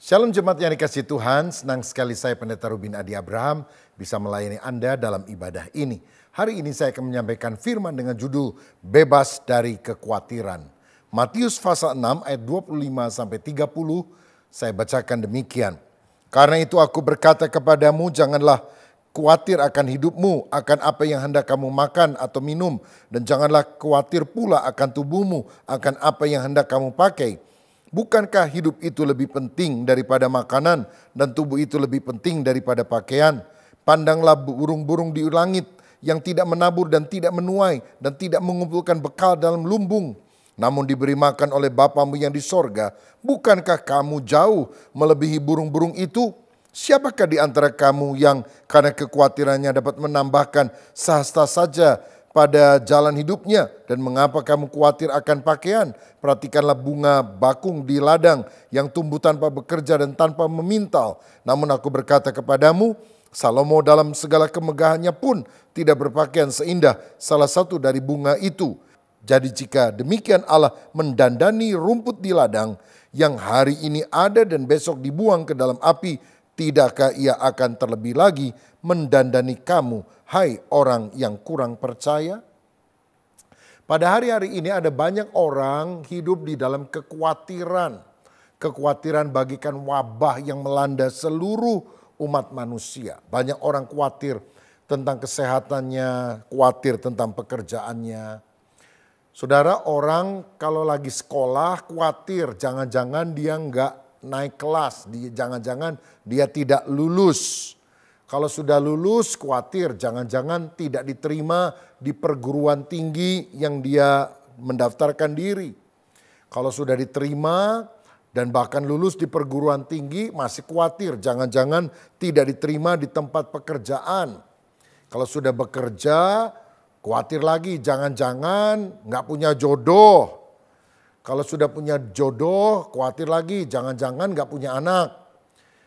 Shalom jemaat yang dikasihi Tuhan, senang sekali saya Pendeta Rubin Adi Abraham bisa melayani Anda dalam ibadah ini. Hari ini saya akan menyampaikan firman dengan judul Bebas dari Kekhawatiran. Matius pasal 6 ayat 25-30 saya bacakan demikian. Karena itu aku berkata kepadamu, janganlah khawatir akan hidupmu, akan apa yang hendak kamu makan atau minum. Dan janganlah khawatir pula akan tubuhmu, akan apa yang hendak kamu pakai. Bukankah hidup itu lebih penting daripada makanan dan tubuh itu lebih penting daripada pakaian? Pandanglah burung-burung di langit yang tidak menabur dan tidak menuai dan tidak mengumpulkan bekal dalam lumbung. Namun diberi makan oleh Bapamu yang di sorga. Bukankah kamu jauh melebihi burung-burung itu? Siapakah di antara kamu yang karena kekhawatirannya dapat menambahkan sehasta saja pada jalan hidupnya? Dan mengapa kamu khawatir akan pakaian? Perhatikanlah bunga bakung di ladang yang tumbuh tanpa bekerja dan tanpa memintal. Namun aku berkata kepadamu, Salomo dalam segala kemegahannya pun tidak berpakaian seindah salah satu dari bunga itu. Jadi jika demikian Allah mendandani rumput di ladang yang hari ini ada dan besok dibuang ke dalam api, tidakkah ia akan terlebih lagi mendandani kamu, hai orang yang kurang percaya? Pada hari-hari ini ada banyak orang hidup di dalam kekhawatiran. Kekhawatiran bagikan wabah yang melanda seluruh umat manusia. Banyak orang khawatir tentang kesehatannya, khawatir tentang pekerjaannya. Saudara, orang kalau lagi sekolah khawatir jangan-jangan dia nggak naik kelas, jangan-jangan dia tidak lulus. Kalau sudah lulus khawatir jangan-jangan tidak diterima di perguruan tinggi yang dia mendaftarkan diri. Kalau sudah diterima dan bahkan lulus di perguruan tinggi masih khawatir jangan-jangan tidak diterima di tempat pekerjaan. Kalau sudah bekerja khawatir lagi jangan-jangan nggak punya jodoh. Kalau sudah punya jodoh khawatir lagi jangan-jangan nggak punya anak.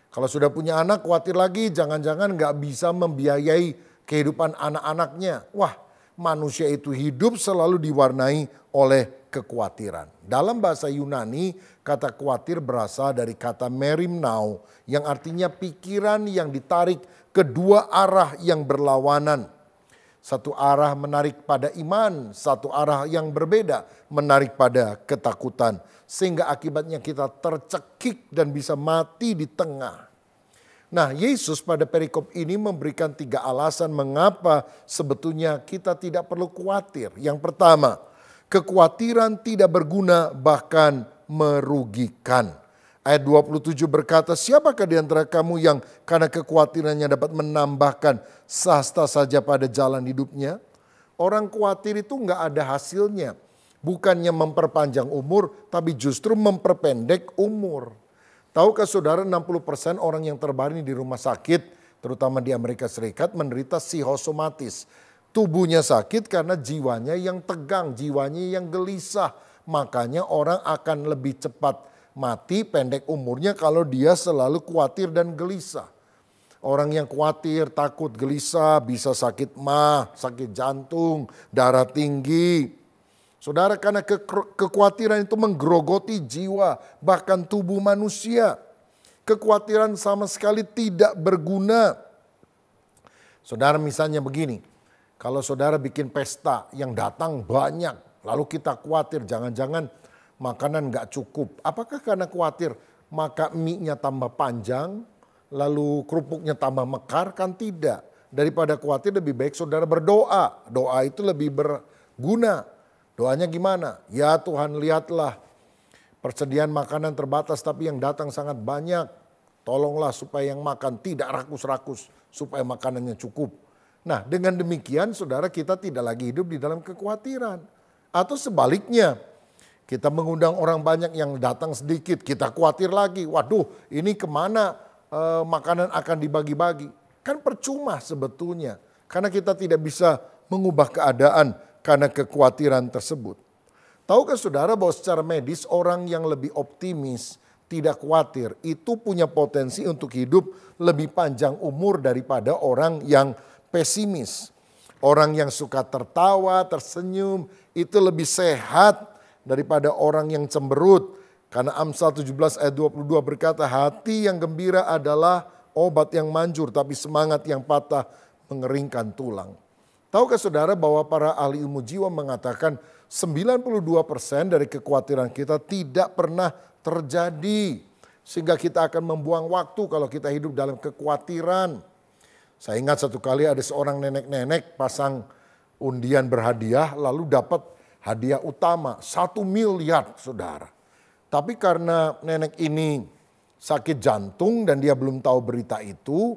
Kalau sudah punya anak khawatir lagi jangan-jangan gak bisa membiayai kehidupan anak-anaknya. Wah, manusia itu hidup selalu diwarnai oleh kekhawatiran. Dalam bahasa Yunani kata khawatir berasal dari kata merimnao yang artinya pikiran yang ditarik kedua arah yang berlawanan. Satu arah menarik pada iman, satu arah yang berbeda menarik pada ketakutan. Sehingga akibatnya kita tercekik dan bisa mati di tengah. Nah, Yesus pada perikop ini memberikan 3 alasan mengapa sebetulnya kita tidak perlu khawatir. Yang pertama, kekhawatiran tidak berguna bahkan merugikan. Ayat 27 berkata, siapakah di antara kamu yang karena kekhawatirannya dapat menambahkan sehasta saja pada jalan hidupnya? Orang khawatir itu nggak ada hasilnya. Bukannya memperpanjang umur, tapi justru memperpendek umur. Tahukah saudara 60% orang yang terbaring di rumah sakit, terutama di Amerika Serikat, menderita psikosomatis. Tubuhnya sakit karena jiwanya yang tegang, jiwanya yang gelisah. Makanya orang akan lebih cepat mati, pendek umurnya kalau dia selalu khawatir dan gelisah. Orang yang khawatir, takut, gelisah bisa sakit mah, sakit jantung, darah tinggi. Saudara, karena kekhawatiran itu menggerogoti jiwa, bahkan tubuh manusia. Kekhawatiran sama sekali tidak berguna. Saudara, misalnya begini, kalau saudara bikin pesta yang datang banyak, lalu kita khawatir jangan-jangan makanan gak cukup. Apakah karena khawatir maka mie-nya tambah panjang, lalu kerupuknya tambah mekar? Kan tidak. Daripada khawatir lebih baik saudara berdoa. Doa itu lebih berguna. Doanya gimana? Ya Tuhan, lihatlah persediaan makanan terbatas tapi yang datang sangat banyak. Tolonglah supaya yang makan tidak rakus-rakus, supaya makanannya cukup. Nah, dengan demikian saudara, kita tidak lagi hidup di dalam kekhawatiran. Atau sebaliknya, kita mengundang orang banyak yang datang sedikit, kita khawatir lagi. Waduh, ini kemana makanan akan dibagi-bagi? Kan percuma sebetulnya, karena kita tidak bisa mengubah keadaan karena kekhawatiran tersebut. Tahukah saudara bahwa secara medis orang yang lebih optimis, tidak khawatir, itu punya potensi untuk hidup lebih panjang umur daripada orang yang pesimis. Orang yang suka tertawa, tersenyum, itu lebih sehat daripada orang yang cemberut. Karena Amsal 17 ayat 22 berkata, hati yang gembira adalah obat yang manjur, tapi semangat yang patah mengeringkan tulang. Tahukah saudara bahwa para ahli ilmu jiwa mengatakan 92% dari kekhawatiran kita tidak pernah terjadi. Sehingga kita akan membuang waktu kalau kita hidup dalam kekhawatiran. Saya ingat satu kali ada seorang nenek-nenek pasang undian berhadiah lalu dapat hadiah utama 1 miliar saudara. Tapi karena nenek ini sakit jantung dan dia belum tahu berita itu,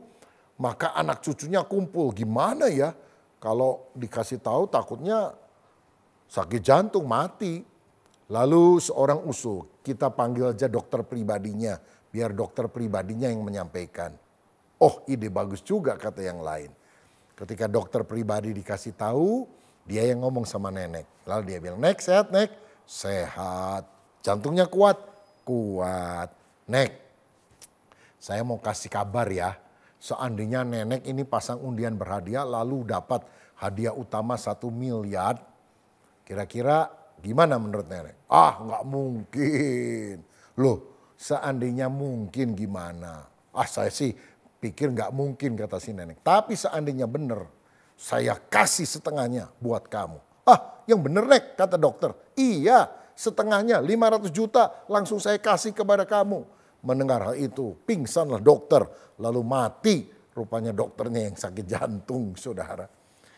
maka anak cucunya kumpul. Gimana ya kalau dikasih tahu takutnya sakit jantung mati. Lalu seorang usul, kita panggil aja dokter pribadinya, biar dokter pribadinya yang menyampaikan. Oh, ide bagus juga kata yang lain. Ketika dokter pribadi dikasih tahu, dia yang ngomong sama nenek. Lalu dia bilang, "Nek, sehat, Nek?" "Sehat." "Jantungnya kuat?" "Kuat." "Nek, saya mau kasih kabar ya. Seandainya nenek ini pasang undian berhadiah lalu dapat hadiah utama 1 miliar. Kira-kira gimana menurut nenek?" "Ah, nggak mungkin." "Loh, seandainya mungkin gimana?" "Ah, saya sih pikir nggak mungkin," kata si nenek. "Tapi seandainya benar, saya kasih setengahnya buat kamu." "Ah, yang benar, Nek," kata dokter. "Iya, setengahnya 500 juta langsung saya kasih kepada kamu." Mendengar hal itu, pingsanlah dokter, lalu mati. Rupanya dokternya yang sakit jantung, saudara.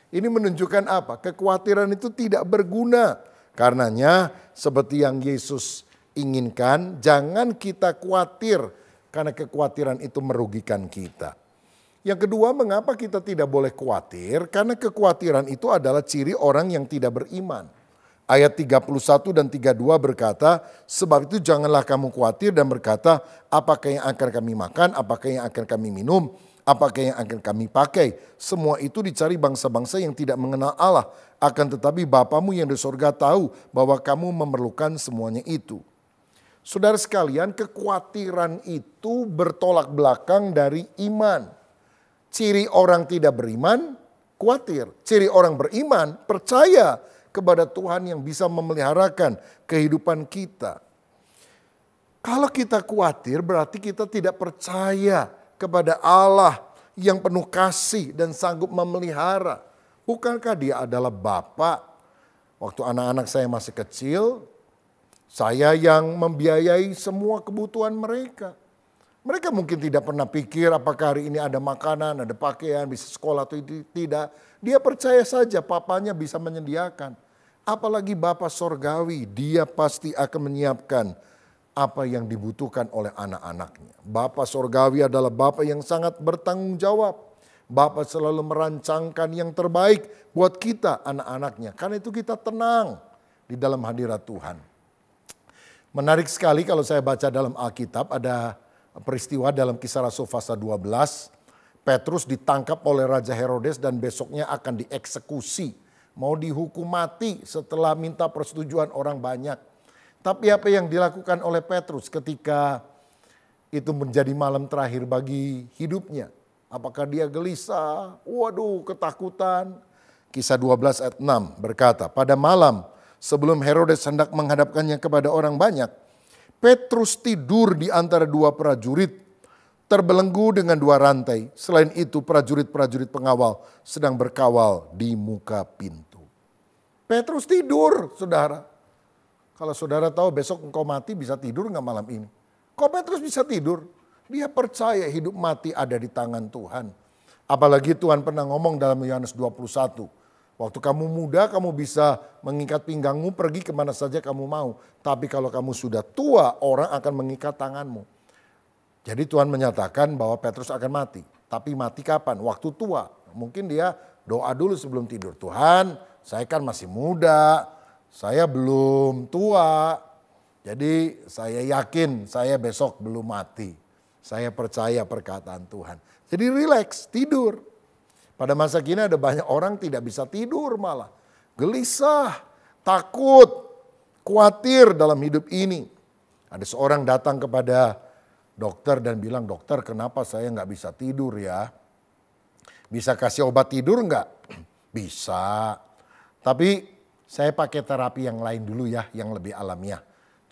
Ini menunjukkan apa? Kekhawatiran itu tidak berguna. Karenanya seperti yang Yesus inginkan, jangan kita khawatir karena kekhawatiran itu merugikan kita. Yang kedua, mengapa kita tidak boleh khawatir? Karena kekhawatiran itu adalah ciri orang yang tidak beriman. Ayat 31 dan 32 berkata, sebab itu janganlah kamu khawatir dan berkata, apakah yang akan kami makan, apakah yang akan kami minum, apakah yang akan kami pakai. Semua itu dicari bangsa-bangsa yang tidak mengenal Allah. Akan tetapi Bapamu yang di sorga tahu bahwa kamu memerlukan semuanya itu. Saudara sekalian, kekhawatiran itu bertolak belakang dari iman. Ciri orang tidak beriman, khawatir. Ciri orang beriman, percaya kepada Tuhan yang bisa memeliharakan kehidupan kita. Kalau kita khawatir berarti kita tidak percaya kepada Allah yang penuh kasih dan sanggup memelihara. Bukankah Dia adalah Bapa? Waktu anak-anak saya masih kecil, saya yang membiayai semua kebutuhan mereka. Mereka mungkin tidak pernah pikir apakah hari ini ada makanan, ada pakaian, bisa sekolah atau tidak. Dia percaya saja papanya bisa menyediakan. Apalagi Bapa Sorgawi, Dia pasti akan menyiapkan apa yang dibutuhkan oleh anak-anaknya. Bapa Sorgawi adalah Bapa yang sangat bertanggung jawab. Bapa selalu merancangkan yang terbaik buat kita anak-anaknya. Karena itu kita tenang di dalam hadirat Tuhan. Menarik sekali kalau saya baca dalam Alkitab ada peristiwa dalam Kisah Rasul pasal 12. Petrus ditangkap oleh Raja Herodes dan besoknya akan dieksekusi. Mau dihukum mati setelah minta persetujuan orang banyak. Tapi apa yang dilakukan oleh Petrus ketika itu menjadi malam terakhir bagi hidupnya? Apakah dia gelisah? Waduh, ketakutan. Kisah 12 ayat 6 berkata, pada malam sebelum Herodes hendak menghadapkannya kepada orang banyak, Petrus tidur di antara 2 prajurit, terbelenggu dengan 2 rantai. Selain itu prajurit-prajurit pengawal sedang berkawal di muka pintu. Petrus tidur, saudara. Kalau saudara tahu besok engkau mati bisa tidur nggak malam ini? Kok Petrus bisa tidur? Dia percaya hidup mati ada di tangan Tuhan. Apalagi Tuhan pernah ngomong dalam Yohanes 21. Waktu kamu muda kamu bisa mengikat pinggangmu pergi kemana saja kamu mau. Tapi kalau kamu sudah tua orang akan mengikat tanganmu. Jadi Tuhan menyatakan bahwa Petrus akan mati. Tapi mati kapan? Waktu tua. Mungkin dia doa dulu sebelum tidur. Tuhan, saya kan masih muda. Saya belum tua. Jadi saya yakin saya besok belum mati. Saya percaya perkataan Tuhan. Jadi rileks, tidur. Pada masa kini ada banyak orang tidak bisa tidur malah. Gelisah, takut, khawatir dalam hidup ini. Ada seorang datang kepada dokter dan bilang, dokter kenapa saya nggak bisa tidur ya? Bisa kasih obat tidur nggak? Bisa. Tapi saya pakai terapi yang lain dulu ya, yang lebih alamiah.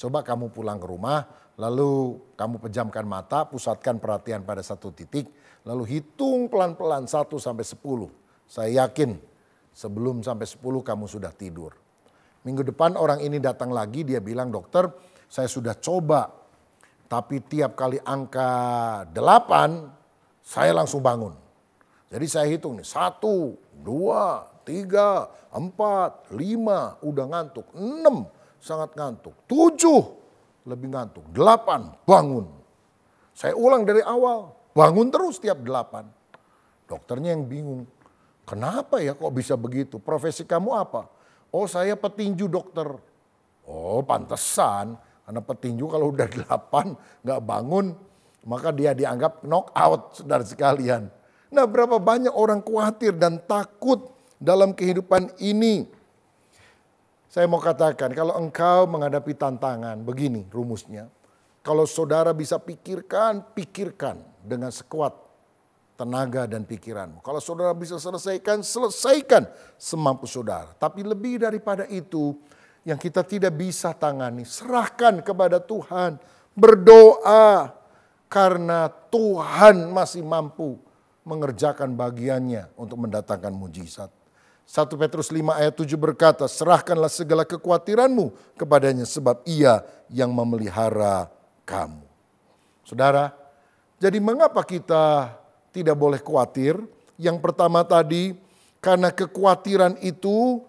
Coba kamu pulang ke rumah, lalu kamu pejamkan mata, pusatkan perhatian pada satu titik, lalu hitung pelan-pelan 1 sampai 10. Saya yakin sebelum sampai 10 kamu sudah tidur. Minggu depan orang ini datang lagi, dia bilang, dokter saya sudah coba, tapi tiap kali angka 8 saya langsung bangun. Jadi saya hitung nih, 1, 2, 3, 4, 5, udah ngantuk. 6, sangat ngantuk. 7, lebih ngantuk. 8, bangun. Saya ulang dari awal, bangun terus tiap 8. Dokternya yang bingung, kenapa ya kok bisa begitu? Profesi kamu apa? Oh saya petinju dokter. Oh pantesan, karena petinju kalau udah 8 gak bangun, maka dia dianggap knock out, saudara sekalian. Nah berapa banyak orang khawatir dan takut dalam kehidupan ini. Saya mau katakan kalau engkau menghadapi tantangan, begini rumusnya. Kalau saudara bisa pikirkan dengan sekuat tenaga dan pikiranmu. Kalau saudara bisa selesaikan semampu saudara. Tapi lebih daripada itu, yang kita tidak bisa tangani, serahkan kepada Tuhan. Berdoa karena Tuhan masih mampu mengerjakan bagiannya untuk mendatangkan mujizat. 1 Petrus 5 ayat 7 berkata, serahkanlah segala kekhawatiranmu kepadanya sebab ia yang memelihara kamu. Saudara, jadi mengapa kita tidak boleh khawatir? Yang pertama tadi, karena kekhawatiran itu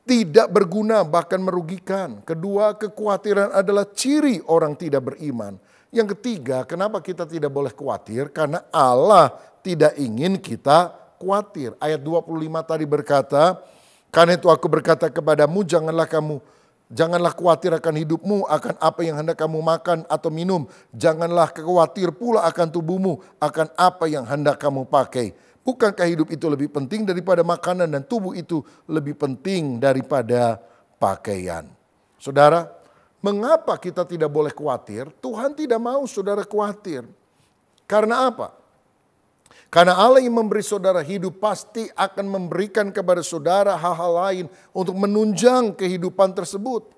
tidak berguna bahkan merugikan. Kedua, kekhawatiran adalah ciri orang tidak beriman. Yang ketiga, kenapa kita tidak boleh khawatir? Karena Allah tidak ingin kita khawatir. Ayat 25 tadi berkata, karena itu aku berkata kepadamu, janganlah khawatir akan hidupmu, akan apa yang hendak kamu makan atau minum. Janganlah khawatir pula akan tubuhmu, akan apa yang hendak kamu pakai. Bukankah hidup itu lebih penting daripada makanan dan tubuh itu lebih penting daripada pakaian? Saudara, mengapa kita tidak boleh khawatir? Tuhan tidak mau saudara khawatir. Karena apa? Karena Allah yang memberi saudara hidup pasti akan memberikan kepada saudara hal-hal lain untuk menunjang kehidupan tersebut.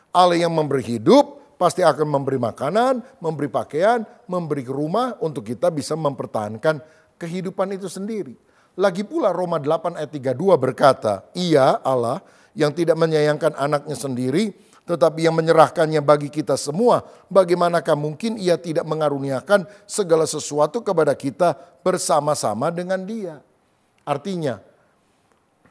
Allah yang memberi hidup pasti akan memberi makanan, memberi pakaian, memberi rumah untuk kita bisa mempertahankan kehidupan itu sendiri. Lagi pula Roma 8 ayat 32 berkata, Ia Allah yang tidak menyayangkan anaknya sendiri, tetapi yang menyerahkannya bagi kita semua, bagaimanakah mungkin ia tidak mengaruniakan segala sesuatu kepada kita bersama-sama dengan dia. Artinya,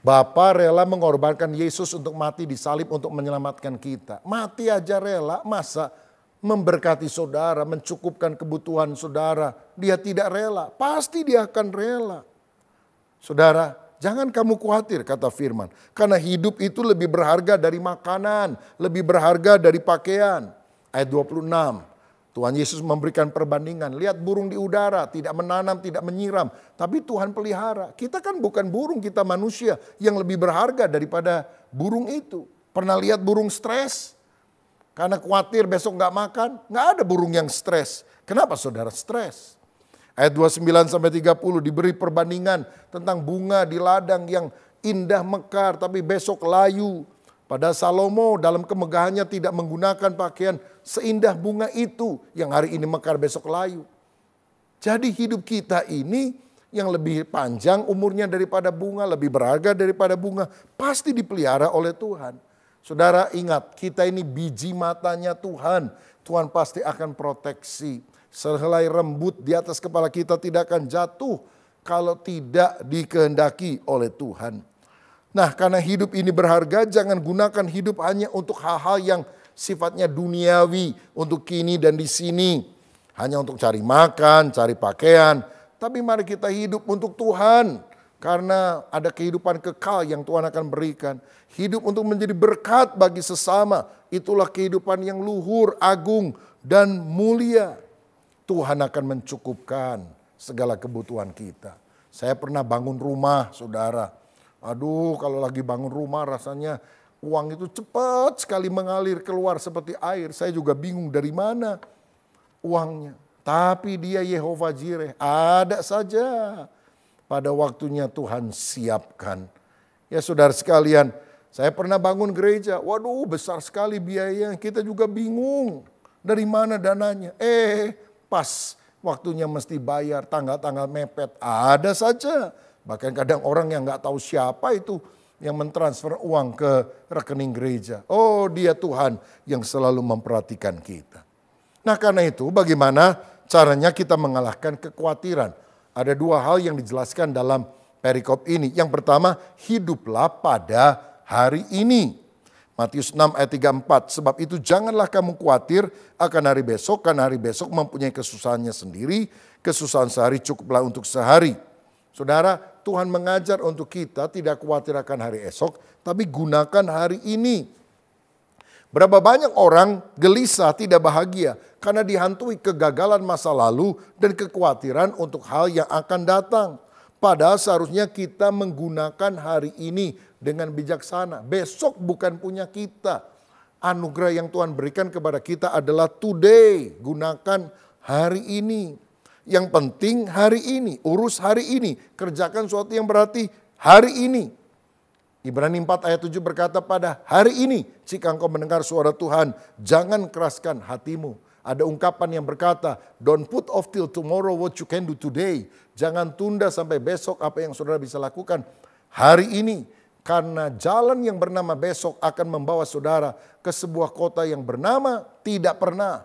Bapa rela mengorbankan Yesus untuk mati di salib untuk menyelamatkan kita. Mati aja rela, masa memberkati saudara, mencukupkan kebutuhan saudara. Dia tidak rela, pasti dia akan rela. Saudara, jangan kamu khawatir kata firman. Karena hidup itu lebih berharga dari makanan. Lebih berharga dari pakaian. Ayat 26. Tuhan Yesus memberikan perbandingan. Lihat burung di udara. Tidak menanam, tidak menyiram. Tapi Tuhan pelihara. Kita kan bukan burung, kita manusia. Yang lebih berharga daripada burung itu. Pernah lihat burung stres? Karena khawatir besok gak makan. Gak ada burung yang stres. Kenapa saudara stres? Ayat 29-30 diberi perbandingan tentang bunga di ladang yang indah mekar tapi besok layu. Pada Salomo dalam kemegahannya tidak menggunakan pakaian seindah bunga itu yang hari ini mekar besok layu. Jadi hidup kita ini yang lebih panjang umurnya daripada bunga, lebih berharga daripada bunga, pasti dipelihara oleh Tuhan. Saudara ingat, kita ini biji matanya Tuhan. Tuhan pasti akan proteksi. Sehelai rambut di atas kepala kita tidak akan jatuh kalau tidak dikehendaki oleh Tuhan. Nah, karena hidup ini berharga, jangan gunakan hidup hanya untuk hal-hal yang sifatnya duniawi, untuk kini dan di sini. Hanya untuk cari makan, cari pakaian. Tapi mari kita hidup untuk Tuhan. Karena ada kehidupan kekal yang Tuhan akan berikan. Hidup untuk menjadi berkat bagi sesama. Itulah kehidupan yang luhur, agung, dan mulia. Tuhan akan mencukupkan segala kebutuhan kita. Saya pernah bangun rumah, saudara. Aduh, kalau lagi bangun rumah rasanya uang itu cepat sekali mengalir keluar seperti air. Saya juga bingung dari mana uangnya. Tapi dia Yehova Jireh, ada saja. Pada waktunya Tuhan siapkan. Ya saudara sekalian, Saya pernah bangun gereja, waduh besar sekali biaya, kita juga bingung dari mana dananya. Pas waktunya mesti bayar, tanggal-tanggal mepet, ada saja. Bahkan kadang orang yang nggak tahu siapa itu yang mentransfer uang ke rekening gereja. Oh, dia Tuhan yang selalu memperhatikan kita. Nah, karena itu bagaimana caranya kita mengalahkan kekhawatiran? Ada dua hal yang dijelaskan dalam perikop ini. Yang pertama, hiduplah pada hari ini. Matius 6 ayat 34, sebab itu janganlah kamu khawatir akan hari besok, karena hari besok mempunyai kesusahannya sendiri, kesusahan sehari cukuplah untuk sehari. Saudara, Tuhan mengajar untuk kita tidak khawatir akan hari esok, tapi gunakan hari ini. Berapa banyak orang gelisah tidak bahagia karena dihantui kegagalan masa lalu dan kekhawatiran untuk hal yang akan datang. Padahal seharusnya kita menggunakan hari ini dengan bijaksana. Besok bukan punya kita. Anugerah yang Tuhan berikan kepada kita adalah today. Gunakan hari ini. Yang penting hari ini. Urus hari ini. Kerjakan sesuatu yang berarti hari ini. Ibrani 4 ayat 7 berkata pada hari ini. Jika engkau mendengar suara Tuhan, jangan keraskan hatimu. Ada ungkapan yang berkata, don't put off till tomorrow what you can do today. Jangan tunda sampai besok apa yang saudara bisa lakukan hari ini. Karena jalan yang bernama besok akan membawa saudara ke sebuah kota yang bernama tidak pernah.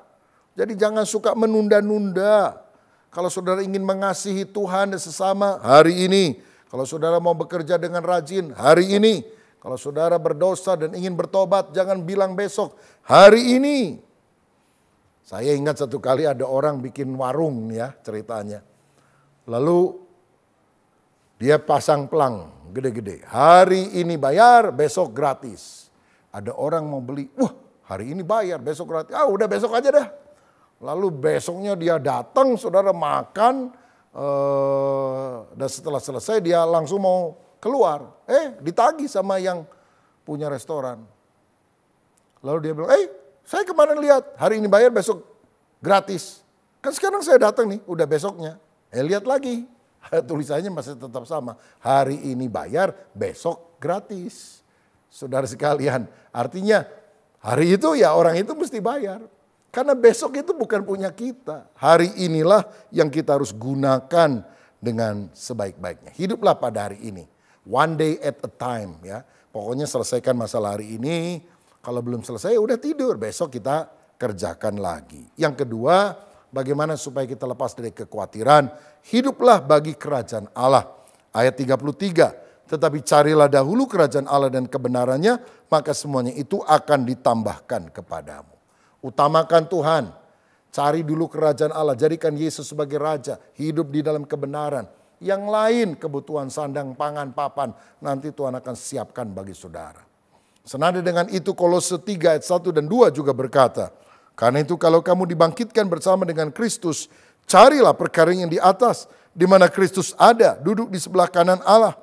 Jadi jangan suka menunda-nunda. Kalau saudara ingin mengasihi Tuhan dan sesama hari ini. Kalau saudara mau bekerja dengan rajin hari ini. Kalau saudara berdosa dan ingin bertobat jangan bilang besok, hari ini. Saya ingat satu kali ada orang bikin warung ya ceritanya. Lalu dia pasang pelang gede-gede. Hari ini bayar, besok gratis. Ada orang mau beli, wah hari ini bayar, besok gratis. Ah udah besok aja dah. Lalu besoknya dia datang, saudara makan. Dan setelah selesai dia langsung mau keluar. Ditagih sama yang punya restoran. Lalu dia bilang, saya kemarin lihat hari ini bayar, besok gratis. Kan sekarang saya datang nih, udah besoknya. Lihat lagi. Tulisannya masih tetap sama. Hari ini bayar, besok gratis. Saudara sekalian, artinya hari itu ya orang itu mesti bayar. Karena besok itu bukan punya kita. Hari inilah yang kita harus gunakan dengan sebaik-baiknya. Hiduplah pada hari ini. One day at a time ya. Pokoknya selesaikan masalah hari ini. Kalau belum selesai udah tidur. Besok kita kerjakan lagi. Yang kedua, bagaimana supaya kita lepas dari kekhawatiran? Hiduplah bagi kerajaan Allah. Ayat 33. Tetapi carilah dahulu kerajaan Allah dan kebenarannya, maka semuanya itu akan ditambahkan kepadamu. Utamakan Tuhan. Cari dulu kerajaan Allah. Jadikan Yesus sebagai Raja. Hidup di dalam kebenaran. Yang lain kebutuhan sandang, pangan, papan. Nanti Tuhan akan siapkan bagi saudara. Senada dengan itu Kolose 3 ayat 1 dan 2 juga berkata. Karena itu kalau kamu dibangkitkan bersama dengan Kristus, carilah perkara yang di atas, di mana Kristus ada, duduk di sebelah kanan Allah.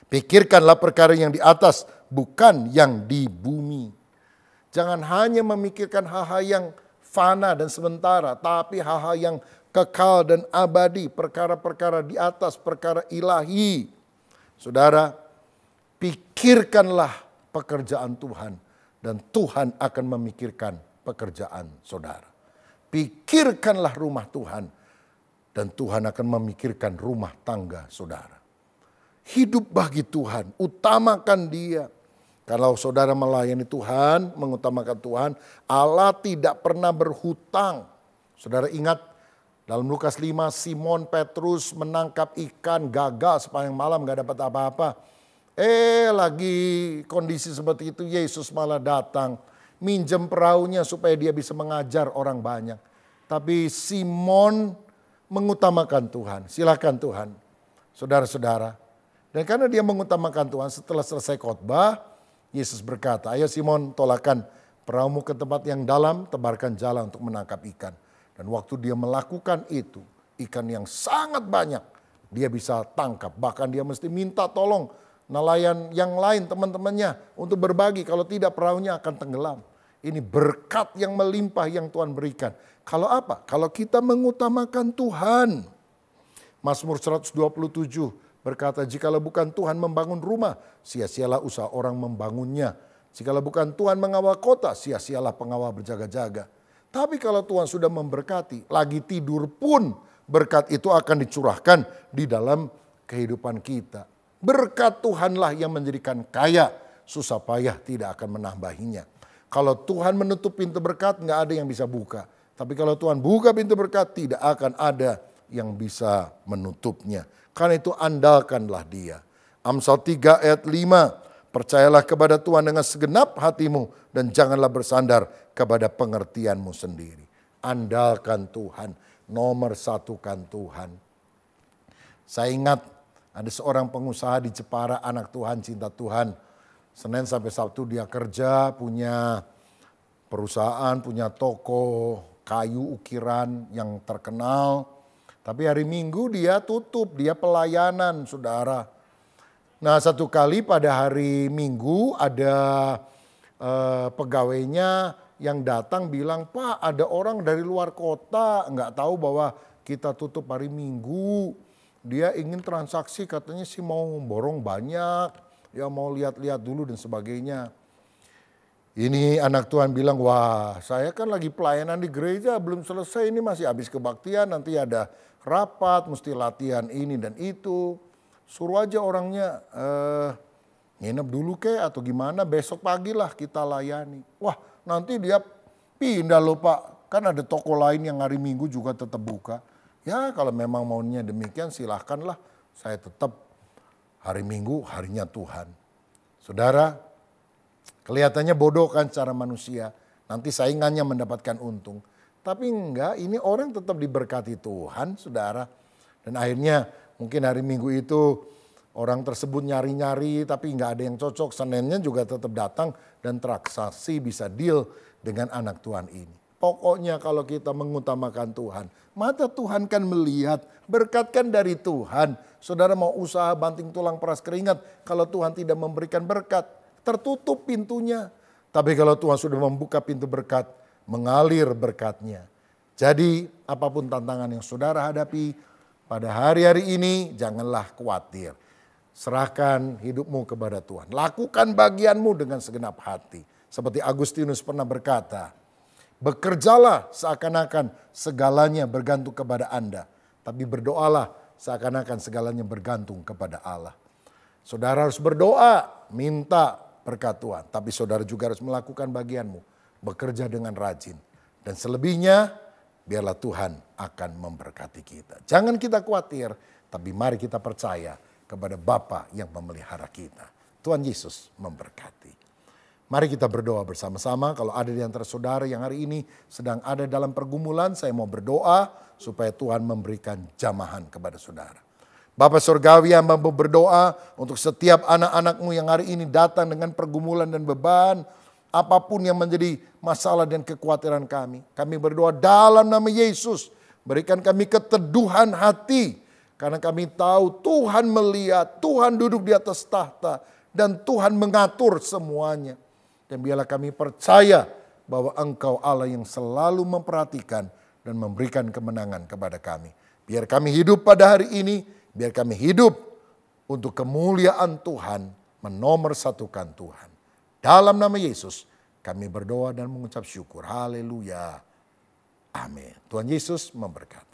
Pikirkanlah perkara yang di atas, bukan yang di bumi. Jangan hanya memikirkan hal-hal yang fana dan sementara, tapi hal-hal yang kekal dan abadi, perkara-perkara di atas, perkara ilahi. Saudara, pikirkanlah pekerjaan Tuhan, dan Tuhan akan memikirkan pekerjaan saudara. Pikirkanlah rumah Tuhan dan Tuhan akan memikirkan rumah tangga saudara. Hidup bagi Tuhan, utamakan Dia. Kalau saudara melayani Tuhan, mengutamakan Tuhan, Allah tidak pernah berhutang. Saudara ingat dalam Lukas 5, Simon Petrus menangkap ikan, gagal sepanjang malam gak dapat apa-apa. Lagi kondisi seperti itu Yesus malah datang. Minjem perahunya supaya dia bisa mengajar orang banyak. Tapi Simon mengutamakan Tuhan. Silakan Tuhan, saudara-saudara. Dan karena dia mengutamakan Tuhan, setelah selesai khotbah, Yesus berkata, ayo Simon tolakkan perahumu ke tempat yang dalam, tebarkan jala untuk menangkap ikan. Dan waktu dia melakukan itu, ikan yang sangat banyak dia bisa tangkap. Bahkan dia mesti minta tolong nelayan yang lain, teman-temannya, untuk berbagi. Kalau tidak perahunya akan tenggelam. Ini berkat yang melimpah yang Tuhan berikan. Kalau apa? Kalau kita mengutamakan Tuhan. Mazmur 127 berkata, jikalau bukan Tuhan membangun rumah, sia-sialah usaha orang membangunnya. Jikalau bukan Tuhan mengawal kota, sia-sialah pengawal berjaga-jaga. Tapi kalau Tuhan sudah memberkati, lagi tidur pun berkat itu akan dicurahkan di dalam kehidupan kita. Berkat Tuhanlah yang menjadikan kaya, susah payah tidak akan menambahinya. Kalau Tuhan menutup pintu berkat, nggak ada yang bisa buka. Tapi kalau Tuhan buka pintu berkat, tidak akan ada yang bisa menutupnya. Karena itu andalkanlah Dia. Amsal 3 ayat 5, percayalah kepada Tuhan dengan segenap hatimu dan janganlah bersandar kepada pengertianmu sendiri. Andalkan Tuhan, nomor satukan Tuhan. Saya ingat ada seorang pengusaha di Jepara, anak Tuhan, cinta Tuhan. Senin sampai Sabtu dia kerja, punya perusahaan, punya toko kayu ukiran yang terkenal. Tapi hari Minggu dia tutup, dia pelayanan, saudara. Nah, satu kali pada hari Minggu ada pegawainya yang datang bilang, Pak, ada orang dari luar kota nggak tahu bahwa kita tutup hari Minggu. Dia ingin transaksi, katanya sih mau borong banyak, ya mau lihat-lihat dulu dan sebagainya. Ini anak Tuhan bilang, wah saya kan lagi pelayanan di gereja, belum selesai, ini masih habis kebaktian, nanti ada rapat, mesti latihan ini dan itu. Suruh aja orangnya nginep dulu kek atau gimana, besok pagi lah kita layani. Wah nanti dia pindah loh Pak, kan ada toko lain yang hari Minggu juga tetap buka. Ya kalau memang maunya demikian silahkanlah, saya tetap hari Minggu harinya Tuhan. Saudara, kelihatannya bodoh kan cara manusia, nanti saingannya mendapatkan untung. Tapi enggak, ini orang tetap diberkati Tuhan, saudara. Dan akhirnya mungkin hari Minggu itu orang tersebut nyari-nyari tapi enggak ada yang cocok. Seninnya juga tetap datang dan transaksi bisa deal dengan anak Tuhan ini. Pokoknya kalau kita mengutamakan Tuhan, mata Tuhan kan melihat, berkat kan dari Tuhan. Saudara mau usaha banting tulang peras keringat, kalau Tuhan tidak memberikan berkat, tertutup pintunya. Tapi kalau Tuhan sudah membuka pintu berkat, mengalir berkatnya. Jadi apapun tantangan yang saudara hadapi pada hari-hari ini, janganlah khawatir. Serahkan hidupmu kepada Tuhan. Lakukan bagianmu dengan segenap hati. Seperti Agustinus pernah berkata, bekerjalah seakan-akan segalanya bergantung kepada Anda. Tapi berdoalah seakan-akan segalanya bergantung kepada Allah. Saudara harus berdoa, minta berkat Tuhan. Tapi saudara juga harus melakukan bagianmu. Bekerja dengan rajin. Dan selebihnya, biarlah Tuhan akan memberkati kita. Jangan kita khawatir, tapi mari kita percaya kepada Bapa yang memelihara kita. Tuhan Yesus memberkati. Mari kita berdoa bersama-sama. Kalau ada di antara saudara yang hari ini sedang ada dalam pergumulan, saya mau berdoa supaya Tuhan memberikan jamahan kepada saudara. Bapa Surgawi, hamba berdoa untuk setiap anak-anakmu yang hari ini datang dengan pergumulan dan beban, apapun yang menjadi masalah dan kekhawatiran kami. Kami berdoa dalam nama Yesus, berikan kami keteduhan hati, karena kami tahu Tuhan melihat, Tuhan duduk di atas tahta, dan Tuhan mengatur semuanya. Dan biarlah kami percaya bahwa Engkau Allah yang selalu memperhatikan dan memberikan kemenangan kepada kami. Biar kami hidup pada hari ini, biar kami hidup untuk kemuliaan Tuhan, menomorsatukan Tuhan. Dalam nama Yesus kami berdoa dan mengucap syukur. Haleluya. Amin. Tuhan Yesus memberkati.